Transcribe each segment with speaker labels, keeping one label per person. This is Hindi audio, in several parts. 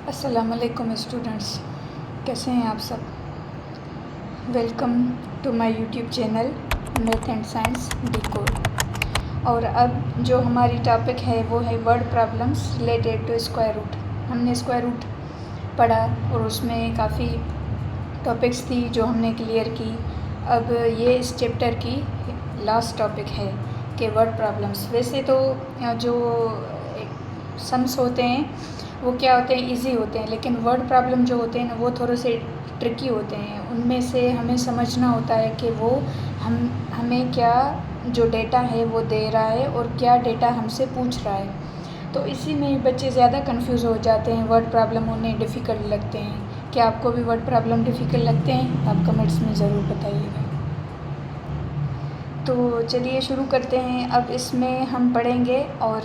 Speaker 1: अस्सलामुअलैकुम स्टूडेंट्स, कैसे हैं आप सब। Welcome to my YouTube channel math and science decode. और अब जो हमारी टॉपिक है वो है word problems related to square root. हमने स्क्वायर रूट पढ़ा और उसमें काफ़ी टॉपिक्स थी जो हमने क्लियर की। अब ये इस चैप्टर की लास्ट टॉपिक है कि वर्ड प्रॉब्लम्स। वैसे तो जो सम्स होते हैं वो क्या होते हैं, इजी होते हैं, लेकिन वर्ड प्रॉब्लम जो होते हैं ना वो थोड़े से ट्रिकी होते हैं। उनमें से हमें समझना होता है कि वो हमें क्या जो डेटा है वो दे रहा है और क्या डेटा हमसे पूछ रहा है। तो इसी में बच्चे ज़्यादा कंफ्यूज हो जाते हैं, वर्ड प्रॉब्लम उन्हें डिफ़िकल्ट लगते हैं। क्या आपको भी वर्ड प्रॉब्लम डिफ़िकल्ट लगते हैं? आप कमेंट्स में ज़रूर बताइएगा। तो चलिए शुरू करते हैं। अब इसमें हम पढ़ेंगे और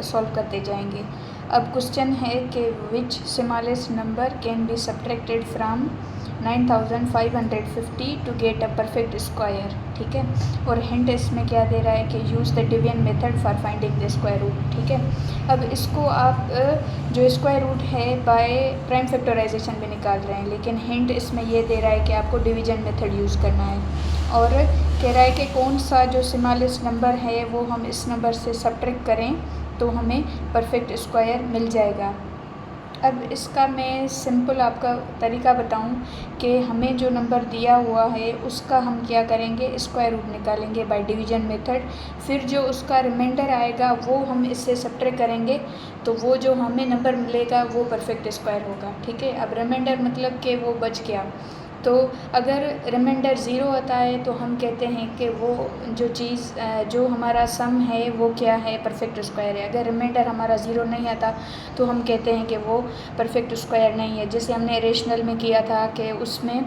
Speaker 1: सॉल्व करते जाएंगे। अब क्वेश्चन है कि which smallest number can be subtracted from 9550 to get a perfect square. ठीक है, और हिंट इसमें क्या दे रहा है कि use the division method for finding the square root. ठीक है, अब इसको आप जो स्क्वायर रूट है बाय प्राइम फैक्टराइजेशन भी निकाल रहे हैं, लेकिन हिंट इसमें ये दे रहा है कि आपको डिवीजन मेथड यूज़ करना है। और कह रहा है कि कौन सा जो स्मॉलेस्ट नंबर है वो हम इस नंबर से सब्ट्रैक्ट करें तो हमें परफेक्ट स्क्वायर मिल जाएगा। अब इसका मैं सिंपल आपका तरीका बताऊं कि हमें जो नंबर दिया हुआ है उसका हम क्या करेंगे, स्क्वायर रूट निकालेंगे बाय डिवीजन मेथड। फिर जो उसका रिमाइंडर आएगा वो हम इससे सब्ट्रैक्ट करेंगे तो वो जो हमें नंबर मिलेगा वो परफेक्ट स्क्वायर होगा। ठीक है, अब रिमाइंडर मतलब कि वो बच गया। तो अगर रिमाइंडर ज़ीरो आता है तो हम कहते हैं कि वो जो चीज़ जो हमारा सम है वो क्या है, परफेक्ट स्क्वायर है। अगर रिमाइंडर हमारा ज़ीरो नहीं आता तो हम कहते हैं कि वो परफेक्ट स्क्वायर नहीं है। जैसे हमने रेशनल में किया था कि उसमें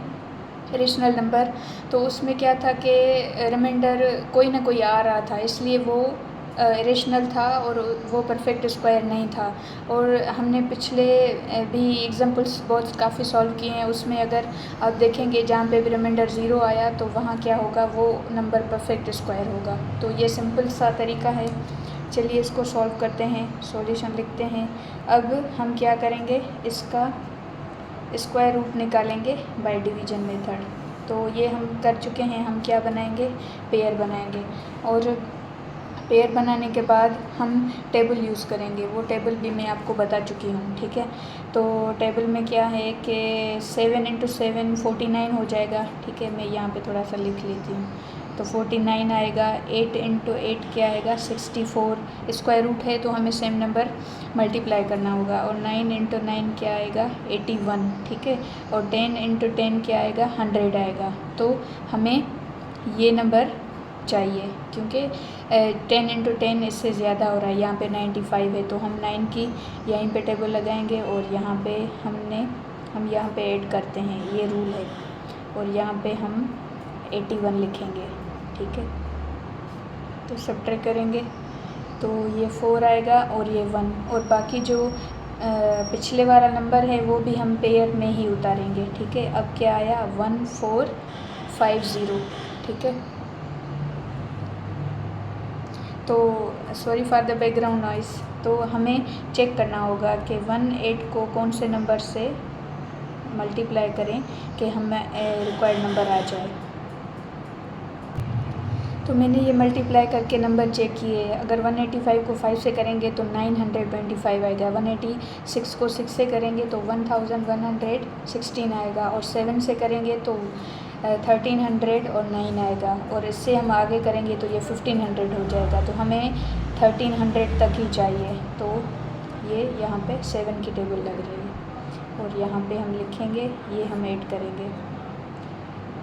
Speaker 1: रेशनल नंबर, तो उसमें क्या था कि रिमाइंडर कोई ना कोई आ रहा था, इसलिए वो रेशनल था और वो परफेक्ट स्क्वायर नहीं था। और हमने पिछले भी एग्जांपल्स बहुत काफ़ी सॉल्व किए हैं, उसमें अगर आप देखेंगे जहाँ पे भी रिमाइंडर ज़ीरो आया तो वहाँ क्या होगा, वो नंबर परफेक्ट स्क्वायर होगा। तो ये सिंपल सा तरीका है। चलिए इसको सॉल्व करते हैं, सॉल्यूशन लिखते हैं। अब हम क्या करेंगे, इसका स्क्वायर रूट निकालेंगे बाय डिवीजन मेथड। तो ये हम कर चुके हैं। हम क्या बनाएंगे, पेयर बनाएंगे। और पेयर बनाने के बाद हम टेबल यूज़ करेंगे, वो टेबल भी मैं आपको बता चुकी हूँ। ठीक है, तो टेबल में क्या है कि 7 × 7 49 हो जाएगा। ठीक है, मैं यहाँ पे थोड़ा सा लिख लेती हूँ। तो 49 आएगा। 8 × 8 क्या आएगा, 64। स्क्वायर रूट है तो हमें सेम नंबर मल्टीप्लाई करना होगा। और 9 × 9 क्या आएगा, 81। ठीक है, और 10 × 10 क्या आएगा, 100 आएगा। तो हमें ये नंबर चाहिए क्योंकि 10 × 10 इससे ज़्यादा हो रहा है। यहाँ पे 95 है तो हम 9 की यहीं पे टेबल लगाएंगे और यहाँ पे हम यहाँ पे ऐड करते हैं, ये रूल है। और यहाँ पे हम 81 लिखेंगे। ठीक है, तो सब्ट्रैक्ट करेंगे तो ये 4 आएगा और ये 1, और बाकी जो पिछले वाला नंबर है वो भी हम पेयर में ही उतारेंगे। ठीक है, अब क्या आया, 1450। ठीक है, तो sorry for the background noise. तो हमें चेक करना होगा कि 18 को कौन से नंबर से मल्टीप्लाई करें कि हमें रिक्वायर्ड नंबर आ जाए। तो मैंने ये मल्टीप्लाई करके नंबर चेक किए। अगर 185 को 5 से करेंगे तो 925 आएगा। 186 को 6 से करेंगे तो 1116 आएगा। और 7 से करेंगे तो 1300 और 9 आएगा। और इससे हम आगे करेंगे तो ये 1500 हो जाएगा। तो हमें 1300 तक ही चाहिए। तो ये यहाँ पे 7 की टेबल लग रही है और यहाँ पे हम लिखेंगे, ये हम ऐड करेंगे।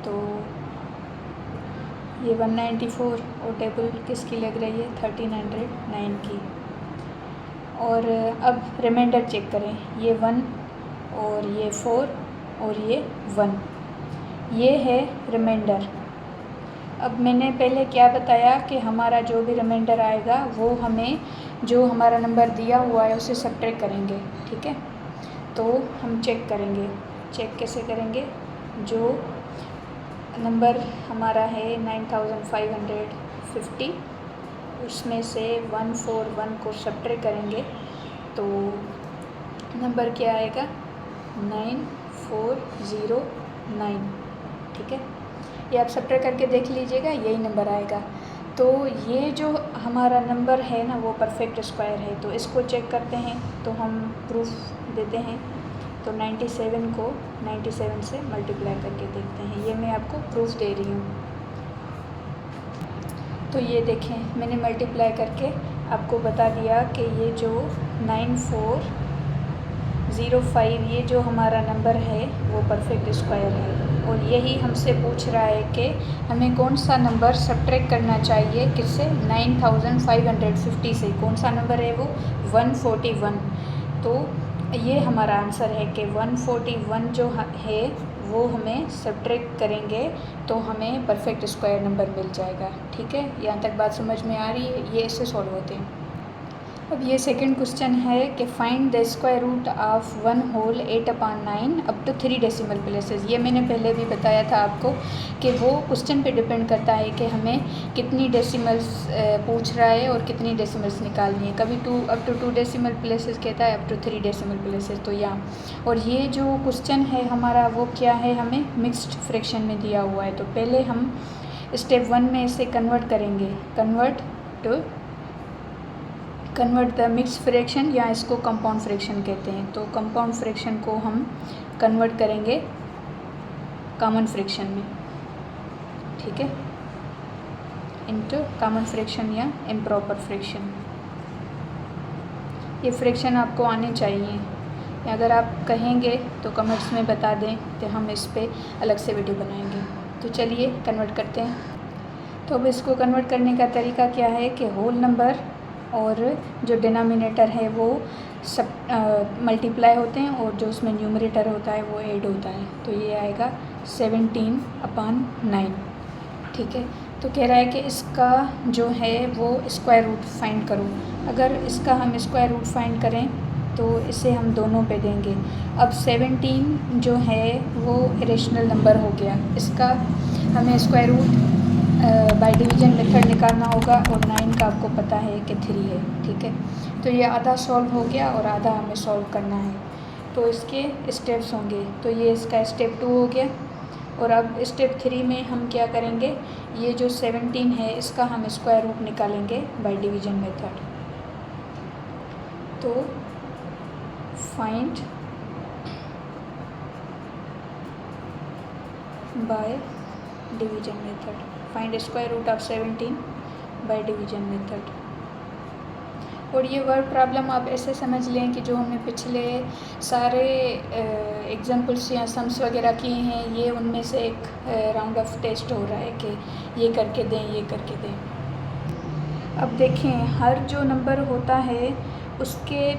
Speaker 1: तो ये 194 और टेबल किसकी लग रही है, 1309 की। और अब रिमाइंडर चेक करें, ये 1 और ये 4 और ये 1, ये है रिमाइंडर। अब मैंने पहले क्या बताया कि हमारा जो भी रिमाइंडर आएगा वो हमें जो हमारा नंबर दिया हुआ है उसे सब्ट्रैक्ट करेंगे। ठीक है, तो हम चेक करेंगे। चेक कैसे करेंगे, जो नंबर हमारा है 9550, उसमें से 141 को सब्ट्रैक्ट करेंगे तो नंबर क्या आएगा 9409, ठीक है। ये आप सब्ट्रैक्ट करके देख लीजिएगा, यही नंबर आएगा। तो ये जो हमारा नंबर है ना वो परफेक्ट स्क्वायर है। तो इसको चेक करते हैं, तो हम प्रूफ देते हैं। तो 97 को 97 से मल्टीप्लाई करके देखते हैं। ये मैं आपको प्रूफ दे रही हूँ। तो ये देखें, मैंने मल्टीप्लाई करके आपको बता दिया कि ये जो 9405 ये जो हमारा नंबर है वो परफेक्ट स्क्वायर है। और यही हमसे पूछ रहा है कि हमें कौन सा नंबर सब्ट्रैक्ट करना चाहिए किससे 9550 से। कौन सा नंबर है वो 141। तो ये हमारा आंसर है कि 141 जो है वो हमें सब्ट्रैक्ट करेंगे तो हमें परफेक्ट स्क्वायर नंबर मिल जाएगा, ठीक है। यहाँ तक बात समझ में आ रही है, ये ऐसे सॉल्व होते हैं। अब ये सेकंड क्वेश्चन है कि find the square root of 1 whole 8/9 up to 3 decimal places. ये मैंने पहले भी बताया था आपको कि वो क्वेश्चन पे डिपेंड करता है कि हमें कितनी डेसिमल्स पूछ रहा है और कितनी डेसिमल्स निकालनी है। कभी अप टू 2 डेसिमल प्लेसेस कहता है, अप टू 3 डेसिमल प्लेसेस। तो यहाँ और ये जो क्वेश्चन है हमारा वो क्या है, हमें मिक्स्ड फ्रैक्शन में दिया हुआ है। तो पहले हम स्टेप 1 में इसे कन्वर्ट करेंगे, कन्वर्ट द मिक्स फ्रैक्शन, या इसको कंपाउंड फ्रैक्शन कहते हैं। तो कंपाउंड फ्रैक्शन को हम कन्वर्ट करेंगे कॉमन फ्रैक्शन में, ठीक है, इनटू कॉमन फ्रैक्शन या इम्प्रॉपर फ्रैक्शन। ये फ्रैक्शन आपको आने चाहिए, अगर आप कहेंगे तो कमेंट्स में बता दें तो हम इस पर अलग से वीडियो बनाएंगे। तो चलिए कन्वर्ट करते हैं। तो अब इसको कन्वर्ट करने का तरीका क्या है कि होल नंबर और जो डिनोमिनेटर है वो सब मल्टीप्लाई होते हैं और जो उसमें न्यूमरेटर होता है वो ऐड होता है। तो ये आएगा 17/9, ठीक है। तो कह रहा है कि इसका जो है वो स्क्वायर रूट फाइंड करो। अगर इसका हम स्क्वायर रूट फाइंड करें तो इसे हम दोनों पे देंगे। अब 17 जो है वो इरेशनल नंबर हो गया, इसका हमें square root by division method निकालना होगा। और 9 का आपको पता है कि 3 है, ठीक है। तो ये आधा सॉल्व हो गया और आधा हमें सॉल्व करना है। तो इसके स्टेप्स होंगे, तो ये इसका स्टेप 2 हो गया। और अब स्टेप 3 में हम क्या करेंगे, ये जो 17 है इसका हम स्क्वायर रूट निकालेंगे बाय डिवीजन मेथड। तो find by division method, find square root of 17 by division method. और ये वर्ड प्रॉब्लम आप ऐसे समझ लें कि जो हमने पिछले सारे एग्जाम्पल्स या सम्स वगैरह किए हैं, ये उनमें से एक राउंड ऑफ टेस्ट हो रहा है कि ये करके दें, ये करके दें। अब देखें, हर जो नंबर होता है उसके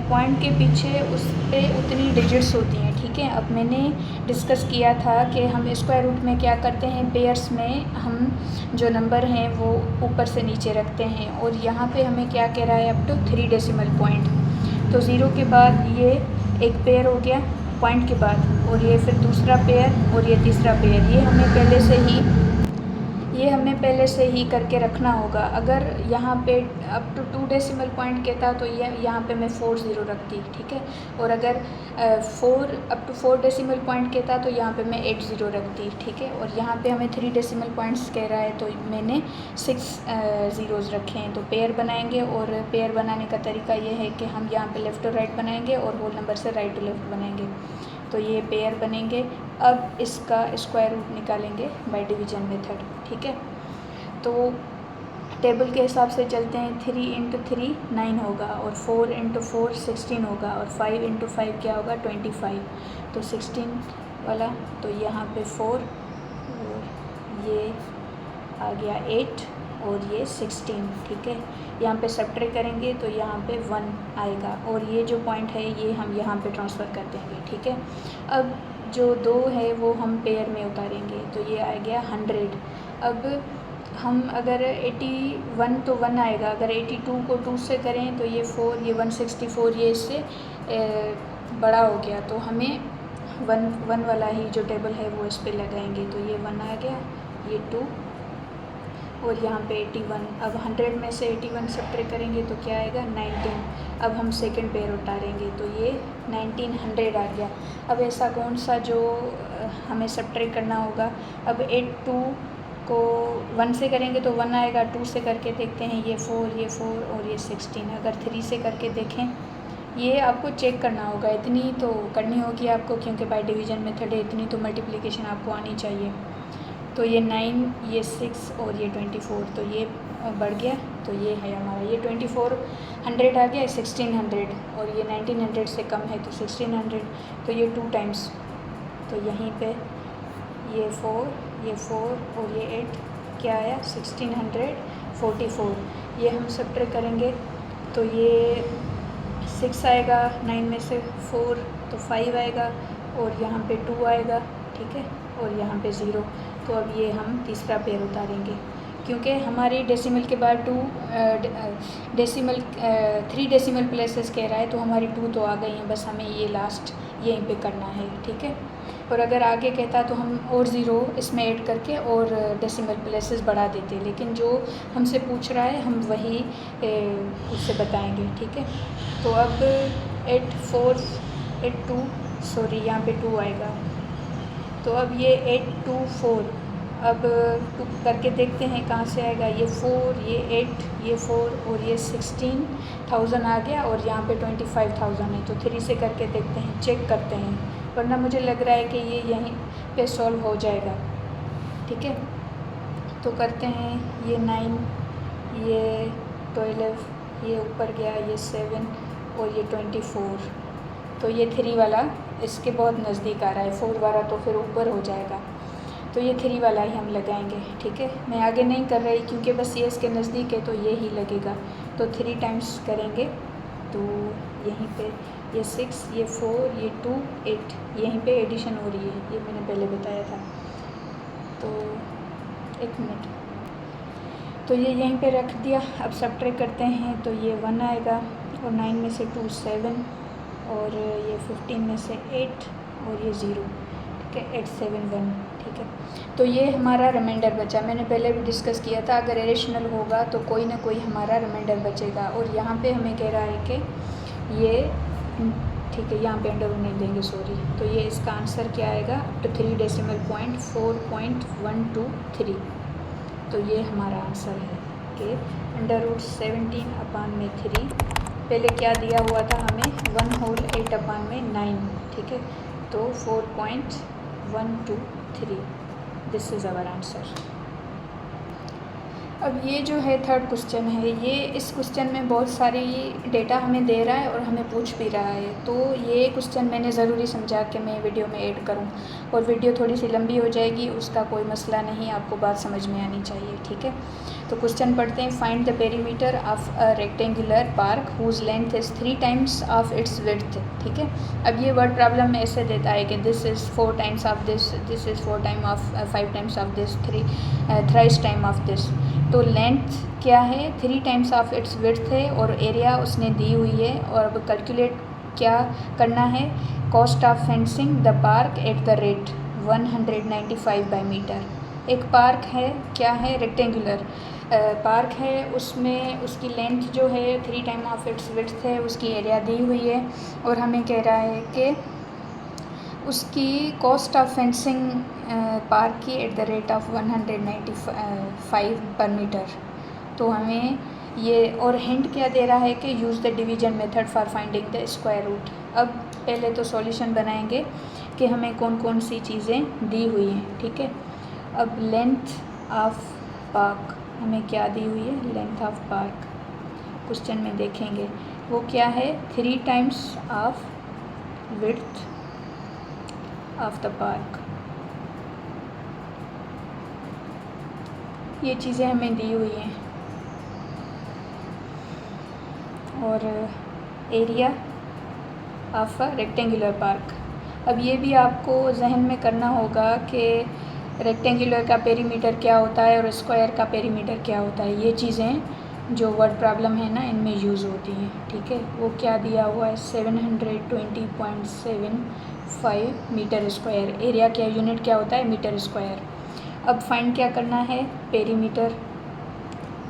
Speaker 1: पॉइंट के पीछे उस पर उतनी डिजिट्स होती हैं, ठीक है। अब मैंने डिस्कस किया था कि हम स्क्वायर रूट में क्या करते हैं, पेयर्स में हम जो नंबर हैं वो ऊपर से नीचे रखते हैं। और यहाँ पे हमें क्या कह रहा है, अप टू 3 डेसिमल पॉइंट। तो 0 के बाद ये एक पेयर हो गया पॉइंट के बाद, और ये फिर दूसरा पेयर और ये तीसरा पेयर। ये हमें पहले से ही करके रखना होगा। अगर यहाँ पे अप टू 2 डेसिमल पॉइंट कहता तो ये यहाँ पे मैं 4 0 रखती, ठीक है। और अगर अप टू 4 डेसिमल पॉइंट कहता तो यहाँ पे मैं 8 0 रखती, ठीक है। और यहाँ पे हमें 3 डेसिमल पॉइंट्स कह रहा है तो मैंने 6 ज़ीरोज़ रखे हैं। तो पेयर बनाएंगे, और पेयर बनाने का तरीका ये है कि हम यहाँ पे लेफ़्ट और राइट बनाएंगे और होल नंबर से राइट टू लेफ़्ट बनाएंगे। तो ये पेयर बनेंगे। अब इसका स्क्वायर रूट निकालेंगे बाय डिवीजन मेथड, ठीक है। तो टेबल के हिसाब से चलते हैं। 3 × 3 9 होगा, और 4 × 4 16 होगा, और 5 × 5 क्या होगा 25। तो 16 वाला, तो यहाँ पे 4 और ये आ गया 8 और ये 16, ठीक है। यहाँ पे सब्ट्रैक्ट करेंगे तो यहाँ पे 1 आएगा, और ये जो पॉइंट है ये हम यहाँ पे ट्रांसफ़र कर देंगे, ठीक है। अब जो 2 है वो हम पेयर में उतारेंगे, तो ये आ गया 100। अब हम अगर 81 तो 1 आएगा, अगर 82 को 2 से करें तो ये 4, ये 164, ये इससे बड़ा हो गया। तो हमें 1 वाला ही जो टेबल है वो इस पे लगाएंगे। तो ये 1 आ गया, ये 2, और यहाँ पे 81। अब 100 में से 81 सब्ट्रैक्ट करेंगे तो क्या आएगा 19। अब हम सेकंड पेयर उतारेंगे तो ये 1900 आ गया। अब ऐसा कौन सा जो हमें सब्ट्रैक्ट करना होगा। अब 82 को 1 से करेंगे तो 1 आएगा, 2 से करके देखते हैं ये 4 और ये 16। अगर 3 से करके देखें, ये आपको चेक करना होगा, इतनी तो करनी होगी आपको क्योंकि बाय डिवीज़न मेथड है, इतनी तो मल्टीप्लिकेशन आपको आनी चाहिए। तो ये 9, ये 6 और ये 24, तो ये बढ़ गया। तो ये है हमारा, ये 2400 आ गया, 1600 और ये 1900 से कम है तो 1600। तो ये 2 टाइम्स, तो यहीं पे ये 4 और ये 8 क्या आया 1644। ये हम सब्ट्रैक्ट करेंगे तो ये 6 आएगा, 9 में से 4 तो 5 आएगा और यहाँ पे 2 आएगा, ठीक है, और यहाँ पे 0। तो अब ये हम तीसरा पेयर उतारेंगे क्योंकि हमारी डेसिमल के बाद 3 डेसिमल प्लेसेस कह रहा है तो हमारी 2 तो आ गई हैं, बस हमें ये लास्ट यहीं पे करना है, ठीक है। और अगर आगे कहता तो हम और 0 इसमें ऐड करके और डेसिमल प्लेसेस बढ़ा देते, लेकिन जो हमसे पूछ रहा है हम वही उससे बताएंगे, ठीक है। तो अब 8482 सॉरी यहाँ पे 2 आएगा, तो अब ये 824। अब 2 करके देखते हैं कहाँ से आएगा, ये 4, ये 8, ये 4 और ये 16,000 आ गया और यहाँ पे 25,000 है। तो 3 से करके देखते हैं, चेक करते हैं, वरना मुझे लग रहा है कि ये यहीं पे सॉल्व हो जाएगा, ठीक है। तो करते हैं, ये 9, ये 12, ये ऊपर गया, ये 7 और ये 24। तो ये 3 वाला इसके बहुत नज़दीक आ रहा है, 4 वाला तो फिर ऊपर हो जाएगा, तो ये 3 वाला ही हम लगाएंगे, ठीक है। मैं आगे नहीं कर रही क्योंकि बस ये इसके नज़दीक है तो ये ही लगेगा। तो 3 टाइम्स करेंगे तो यहीं पे ये 6, ये 4, ये 2, 8, यहीं पे एडिशन हो रही है, ये मैंने पहले बताया था। तो 1 मिनट, तो ये यहीं पे रख दिया। अब सब्ट्रैक्ट करते हैं तो ये 1 आएगा और 9 में से 2 7 और ये 15 में से 8 और ये 0, ठीक है, 871, ठीक है। तो ये हमारा रिमाइंडर बचा, मैंने पहले भी डिस्कस किया था, अगर एडिशनल होगा तो कोई ना कोई हमारा रिमाइंडर बचेगा। और यहाँ पे हमें कह रहा है कि ये ठीक है, यहाँ पे अंडर नहीं देंगे सॉरी। तो ये इसका आंसर क्या आएगा, अप टू 3 डेसिमल पॉइंट 4.123। तो ये हमारा आंसर है कि √17/3। पहले क्या दिया हुआ था हमें, 1/8/9, ठीक है। तो 4.123, दिस इज़ आवर आंसर। अब ये जो है थर्ड क्वेश्चन है, ये इस क्वेश्चन में बहुत सारी डेटा हमें दे रहा है और हमें पूछ भी रहा है। तो ये क्वेश्चन मैंने ज़रूरी समझा कि मैं वीडियो में ऐड करूं, और वीडियो थोड़ी सी लंबी हो जाएगी, उसका कोई मसला नहीं, आपको बात समझ में आनी चाहिए, ठीक है। तो क्वेश्चन पढ़ते हैं, find the perimeter of a rectangular park whose length is 3 times of its width, ठीक है। अब ये वर्ड प्रॉब्लम में ऐसे देता है कि this is 4 times of this, this is 4 time of 5 times of this, 3 time of this. तो लेंथ क्या है, 3 टाइम्स ऑफ इट्स विड्थ है और एरिया उसने दी हुई है। और अब कैलकुलेट क्या करना है, cost of fencing the park at the rate 195/मीटर। एक पार्क है, क्या है, रेक्टेंगुलर पार्क है, उसमें उसकी लेंथ जो है 3 टाइम ऑफ इट्स विड्थ है, उसकी एरिया दी हुई है और हमें कह रहा है कि उसकी कॉस्ट ऑफ फेंसिंग पार्क की एट द रेट ऑफ 195/मीटर। तो हमें ये और हिंट क्या दे रहा है कि use the division method for finding the square root. अब पहले तो सॉल्यूशन बनाएंगे कि हमें कौन कौन सी चीज़ें दी हुई हैं, ठीक है। अब लेंथ ऑफ पार्क हमें क्या दी हुई है, लेंथ ऑफ पार्क क्वेश्चन में देखेंगे वो क्या है, 3 times of width of the park. ये चीज़ें हमें दी हुई हैं और area of a rectangular park. अब ये भी आपको जहन में करना होगा कि रेक्टेंगुलर का पेरीमीटर क्या होता है और स्क्वायर का पेरीमीटर क्या होता है। ये चीज़ें जो वर्ड प्रॉब्लम है ना, इनमें यूज़ होती हैं, ठीक है। वो क्या दिया हुआ है, 720.75 मीटर स्क्वायर। एरिया क्या यूनिट क्या होता है, मीटर स्क्वायर। अब फाइंड क्या करना है, पेरीमीटर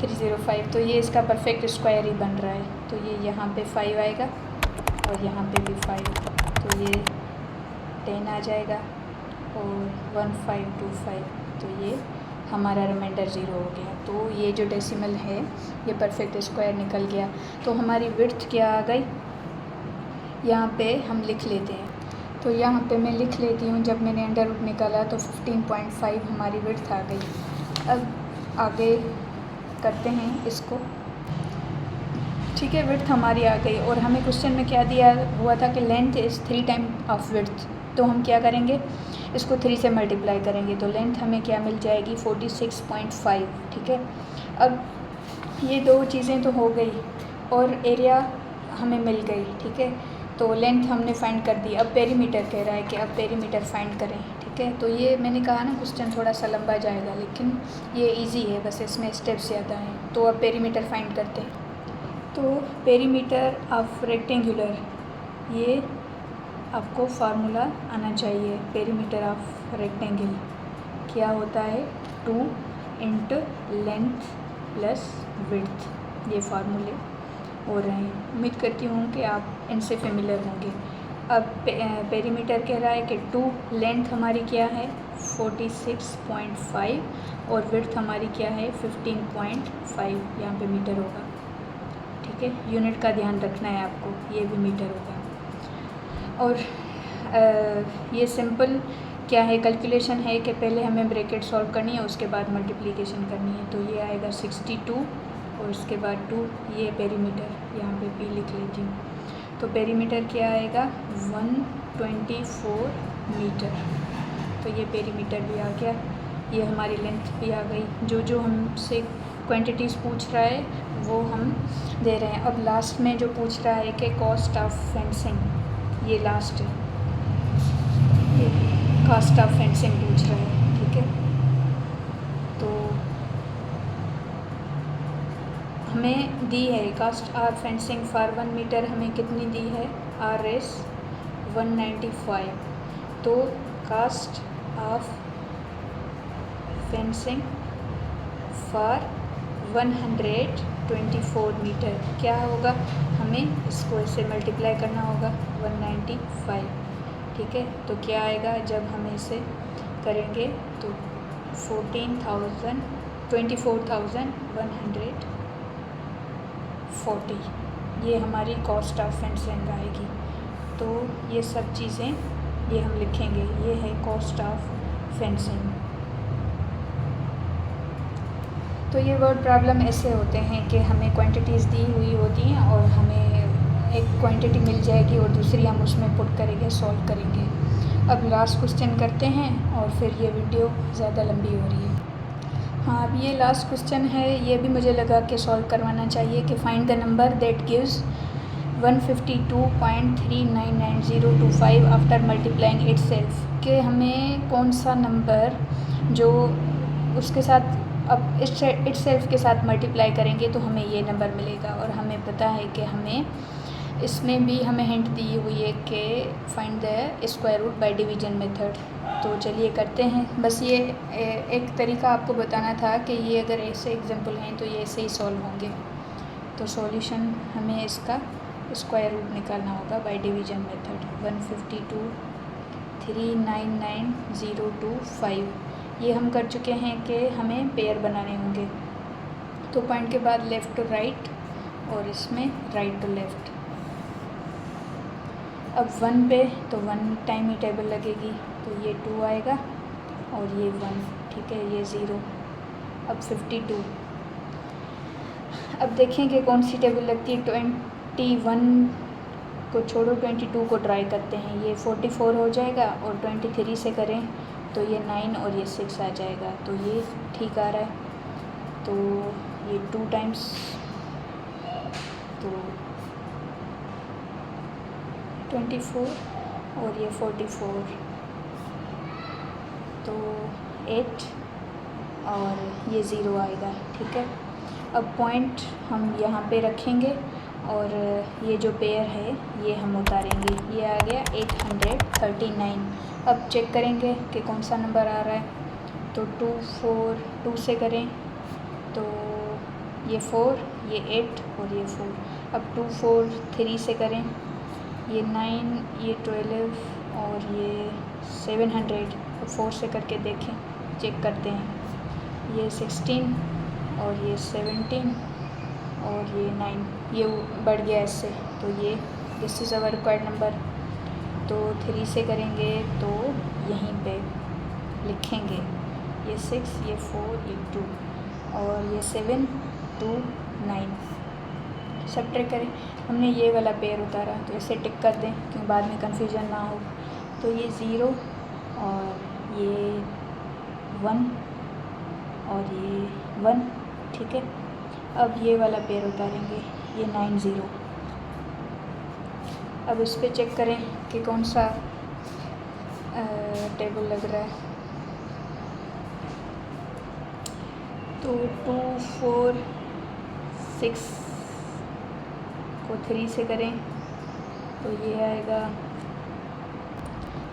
Speaker 1: 305। तो ये इसका परफेक्ट स्क्वायर ही बन रहा है। तो ये यहाँ पे 5 आएगा और यहाँ पे भी 5, तो ये 10 आ जाएगा और 1525, तो ये हमारा रिमाइंडर 0 हो गया। तो ये जो डेसिमल है ये परफेक्ट स्क्वायर निकल गया। तो हमारी विड्थ क्या आ गई, यहाँ पे हम लिख लेते हैं। तो यहाँ पे मैं लिख लेती हूँ, जब मैंने अंडर रूट निकाला तो 15.5 हमारी विड्थ आ गई। अब आगे करते हैं इसको, ठीक है। विड्थ हमारी आ गई और हमें क्वेश्चन में क्या दिया हुआ था कि length is 3 time of width. तो हम क्या करेंगे, इसको 3 से मल्टीप्लाई करेंगे तो लेंथ हमें क्या मिल जाएगी 46.5, ठीक है। अब ये दो चीज़ें तो हो गई और एरिया हमें मिल गई, ठीक है। तो लेंथ हमने फाइंड कर दी। अब पेरीमीटर कह रहा है कि अब पेरीमीटर फाइंड करें, ठीक है। तो ये मैंने कहा ना क्वेश्चन थोड़ा सा लंबा जाएगा, लेकिन ये इजी है, बस इसमें स्टेप्स ज़्यादा हैं। तो अब पेरीमीटर फाइंड करते हैं। तो पेरीमीटर ऑफ रेक्टेंगुलर, ये आपको फार्मूला आना चाहिए। पेरीमीटर ऑफ रेक्टेंगल क्या होता है, 2 इंटू लेंथ प्लस विड्थ, ये फार्मूले हो रहे हैं। उम्मीद करती हूँ कि आप इनसे फेमिलियर होंगे। अब पेरीमीटर कह रहा है कि 2 लेंथ हमारी क्या है 46.5 और विड्थ हमारी क्या है 15.5, यहाँ पे मीटर होगा, ठीक है। यूनिट का ध्यान रखना है आपको, ये भी मीटर होगा। और ये सिंपल क्या है, कैलकुलेशन है कि पहले हमें ब्रैकेट सॉल्व करनी है, उसके बाद मल्टीप्लिकेशन करनी है। तो ये आएगा 62 और उसके बाद 2, ये पेरीमीटर, यहाँ पे पी लिख लेती हूँ। तो पेरीमीटर क्या आएगा 124 मीटर। तो ये पेरीमीटर भी आ गया, ये हमारी लेंथ भी आ गई। जो जो हमसे क्वांटिटीज़ पूछ रहा है वो हम दे रहे हैं। अब लास्ट में जो पूछ रहा है कि कॉस्ट ऑफ फेंसिंग, ये लास्ट है, ये कॉस्ट ऑफ फेंसिंग पूछ रहा है, ठीक है। तो हमें दी है cost of fencing for 1 metre, हमें कितनी दी है RS 195। तो cost of fencing for 124 metre क्या होगा, हमें इसको इससे मल्टीप्लाई करना होगा 195, ठीक है। तो क्या आएगा जब हम इसे करेंगे तो 24,140, ये हमारी कॉस्ट ऑफ फेंसिंग आएगी। तो ये सब चीज़ें ये हम लिखेंगे, ये है कॉस्ट ऑफ फेंसिंग। तो ये वर्ड प्रॉब्लम ऐसे होते हैं कि हमें क्वांटिटीज़ दी हुई होती हैं और हमें एक क्वांटिटी मिल जाएगी और दूसरी हम उसमें पुट करेंगे, सॉल्व करेंगे। अब लास्ट क्वेश्चन करते हैं और फिर ये वीडियो ज़्यादा लंबी हो रही है। हाँ, अब ये लास्ट क्वेश्चन है, ये भी मुझे लगा कि सॉल्व करवाना चाहिए कि find the number that gives 152.399025 after multiplying itself, कि हमें कौन सा नंबर जो उसके साथ अब इटसेल्फ के साथ मल्टीप्लाई करेंगे तो हमें ये नंबर मिलेगा। और हमें पता है कि हमें इसमें भी हमें हिंट दी हुई है कि find the square root by division method. तो चलिए करते हैं। बस ये एक तरीका आपको बताना था कि ये अगर ऐसे एग्जांपल हैं तो ये ऐसे ही सॉल्व होंगे। तो सॉल्यूशन हमें इसका स्क्वायर रूट निकालना होगा बाय डिवीजन मेथड। 152.399025 ये हम कर चुके हैं कि हमें पेयर बनाने होंगे। तो पॉइंट के बाद लेफ़्ट टू राइट और इसमें राइट टू लेफ़्ट। अब 1 पे तो 1 टाइम ही टेबल लगेगी, तो ये 2 आएगा और ये 1, ठीक है, ये 0। अब 52, अब देखेंगे कौन सी टेबल लगती है। 21 को छोड़ो, 22 को ट्राई करते हैं, ये 44 हो जाएगा और 23 से करें तो ये 9 और ये 6 आ जाएगा। तो ये ठीक आ रहा है। तो ये 2 टाइम्स, तो 24 और ये 44, तो 8 और ये 0 आएगा, ठीक है। अब पॉइंट हम यहाँ पे रखेंगे और ये जो पेयर है ये हम उतारेंगे, ये आ गया 839। अब चेक करेंगे कि कौन सा नंबर आ रहा है। तो 2 4 2 से करें तो ये 4, ये 8 और ये 4। अब 2 4 3 से करें, ये 9, ये 12 और ये 700। अब 4 से करके देखें, चेक करते हैं। ये 16 और ये 17 और ये 9, ये बढ़ गया इससे, तो ये this is our required number. तो 3 से करेंगे तो यहीं पे लिखेंगे, ये 6, ये 4, ये 2 और ये 7 2 9। सब्ट्रैक्ट करें, हमने ये वाला पेयर उतारा तो इसे टिक कर दें क्योंकि बाद में कन्फ्यूजन ना हो। तो ये 0 और ये 1 और ये 1, ठीक है। अब ये वाला पेयर उतारेंगे, ये 9 0। अब इस पर चेक करें कि कौन सा टेबल लग रहा है। तो 2 4 6 को 3 से करें तो ये आएगा।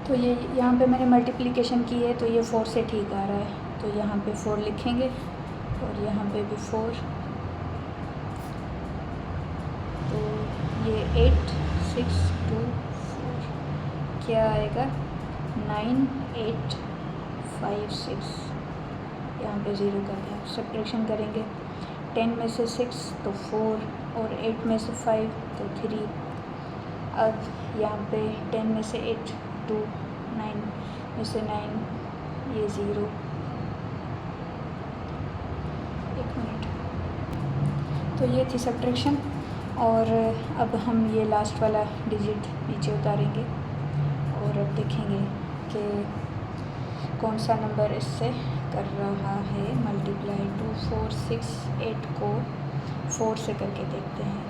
Speaker 1: तो ये यहाँ पे मैंने मल्टीप्लिकेशन की है तो ये 4 से ठीक आ रहा है, तो यहाँ पे 4 लिखेंगे और यहाँ पे भी 4। तो ये 8 6 2 4 क्या आएगा, 9 8 5 6। यहाँ पे 0 कर दिया। सब्ट्रैक्शन करेंगे, 10 में से 6 तो 4 और 8 में से 5 तो 3। अब यहाँ पे 10 में से 8 2, 9 में से 9 ये 0। एक मिनट। तो ये थी सब्ट्रैक्शन और अब हम ये लास्ट वाला डिजिट नीचे उतारेंगे और अब देखेंगे कि कौन सा नंबर इससे कर रहा है मल्टीप्लाई। 2 4 6 8 को 4 से करके देखते हैं।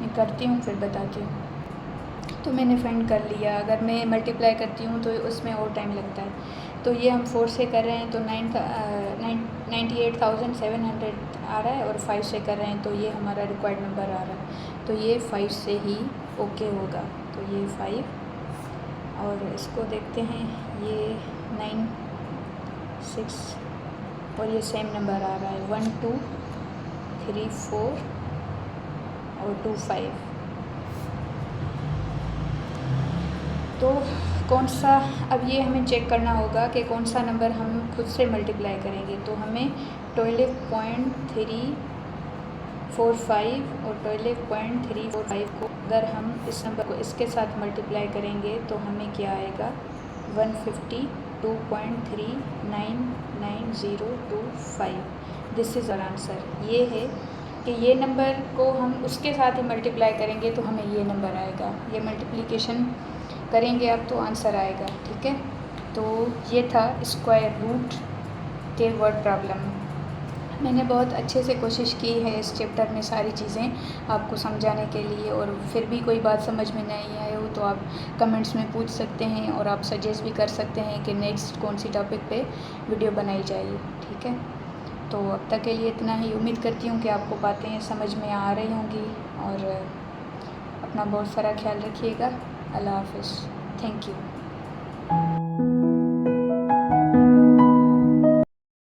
Speaker 1: मैं करती हूँ फिर बताती हूँ। तो मैंने फाइंड कर लिया, अगर मैं मल्टीप्लाई करती हूँ तो उसमें और टाइम लगता है। तो ये हम 4 से कर रहे हैं तो 98,700 आ रहा है और 5 से कर रहे हैं तो ये हमारा रिक्वायर्ड नंबर आ रहा है। तो ये 5 से ही ओके होगा। तो ये 5 और इसको देखते हैं, ये 9 6 और ये सेम नंबर आ रहा है 1 2 3 4 और 2 5। तो कौन सा, अब ये हमें चेक करना होगा कि कौन सा नंबर हम खुद से मल्टीप्लाई करेंगे। तो हमें 12.345 और 12.345 को अगर हम इस नंबर को इसके साथ मल्टीप्लाई करेंगे तो हमें क्या आएगा, 152.399025। This is our answer. ये है कि ये नंबर को हम उसके साथ ही मल्टीप्लाई करेंगे तो हमें ये नंबर आएगा। ये मल्टीप्लिकेशन करेंगे अब तो आंसर आएगा, ठीक है। तो ये था स्क्वायर रूट के वर्ड प्रॉब्लम। मैंने बहुत अच्छे से कोशिश की है इस चैप्टर में सारी चीज़ें आपको समझाने के लिए, और फिर भी कोई बात समझ में नहीं आए हो तो आप कमेंट्स में पूछ सकते हैं और आप सजेस्ट भी कर सकते हैं कि नेक्स्ट कौन सी टॉपिक पे वीडियो बनाई जाएगी, ठीक है। तो अब तक के लिए इतना ही। उम्मीद करती हूँ कि आपको बातें समझ में आ रही होंगी और अपना बहुत सारा ख्याल रखिएगा। अल्लाह हाफ़िज़। Thank you.